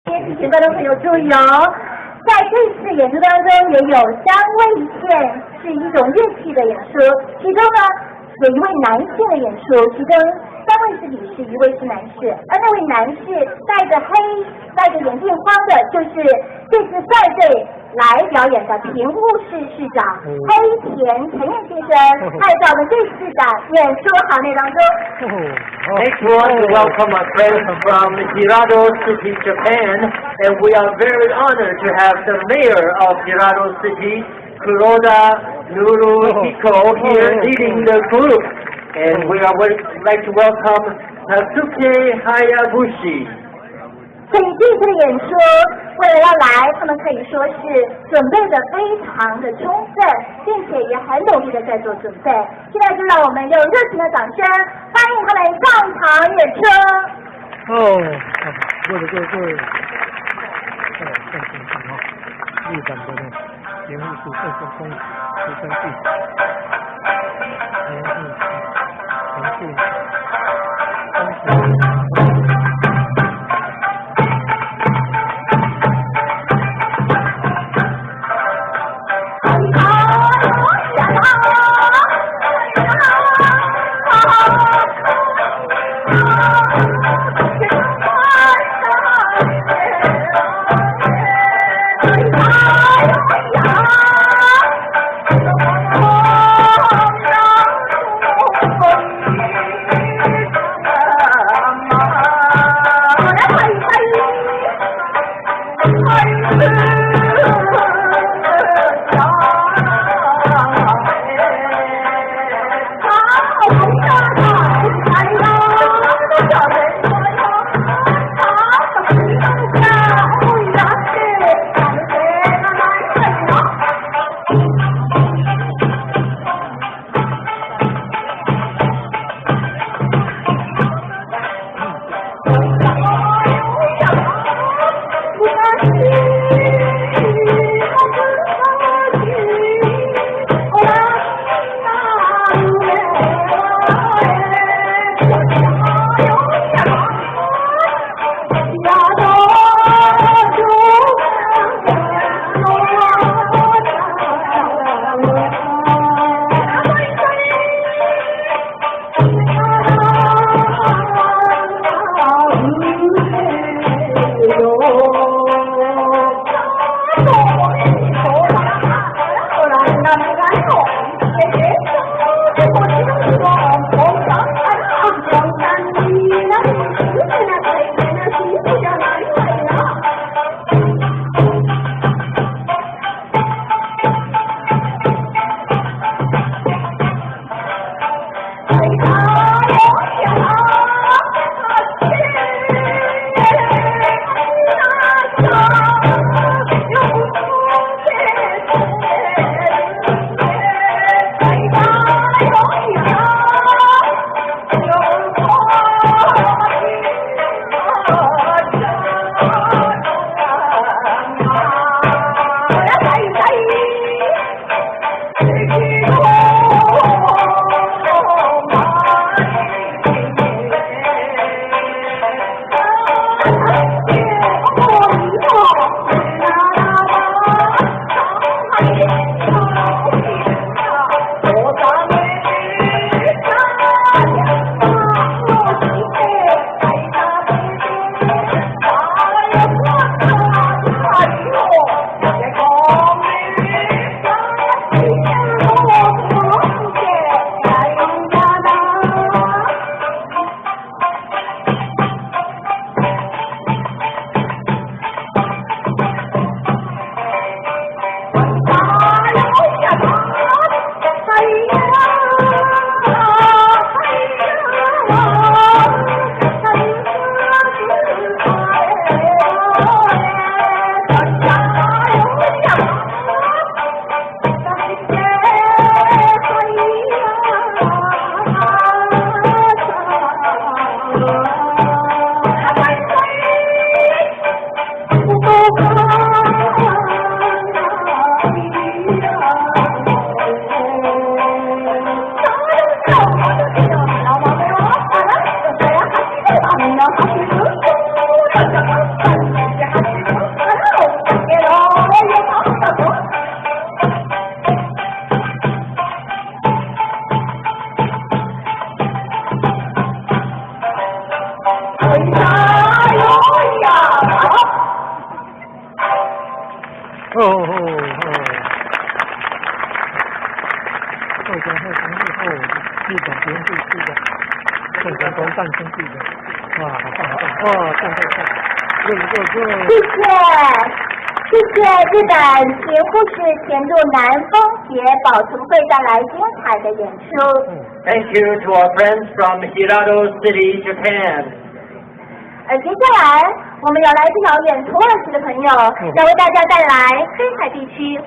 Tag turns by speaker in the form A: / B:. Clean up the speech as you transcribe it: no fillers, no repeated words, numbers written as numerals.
A: 提醒观众朋友注意哦，在这次演出当中也有3位线是一种乐器的演出，其中呢有1位男性的演出，其中3位是女士，1位是男士，而那位男士戴着眼镜框的，就是这次赛队来表演的平务市市长黑田陈彦先生，他也在我们这次的演出行列当中。
B: Next, we want to welcome our friends from Hirado City, Japan, and we are very honored to have the mayor of Hirado City, Kuroda Nuruhiko, here leading the group. And we would like to welcome Tatsuke Hayabushi.
A: 所以这次的演出，为了要来，他们可以说是准备的非常的充分，并且也很努力的在做准备。现在就让我们用热情的掌声欢迎他们上场演出。
C: 各位，放心啊！日本的呢，节目是正式公出生地，日本田径队的郑成功诞生地的，哇，好棒好棒，哇，赞，
A: 谢谢日本田护士田路南丰协保存会带来精彩的演出。
B: Thank you to our friends from Hirado City, Japan.
A: 而接下来我们要来自遥远土耳其的朋友，要为大家带来黑海地区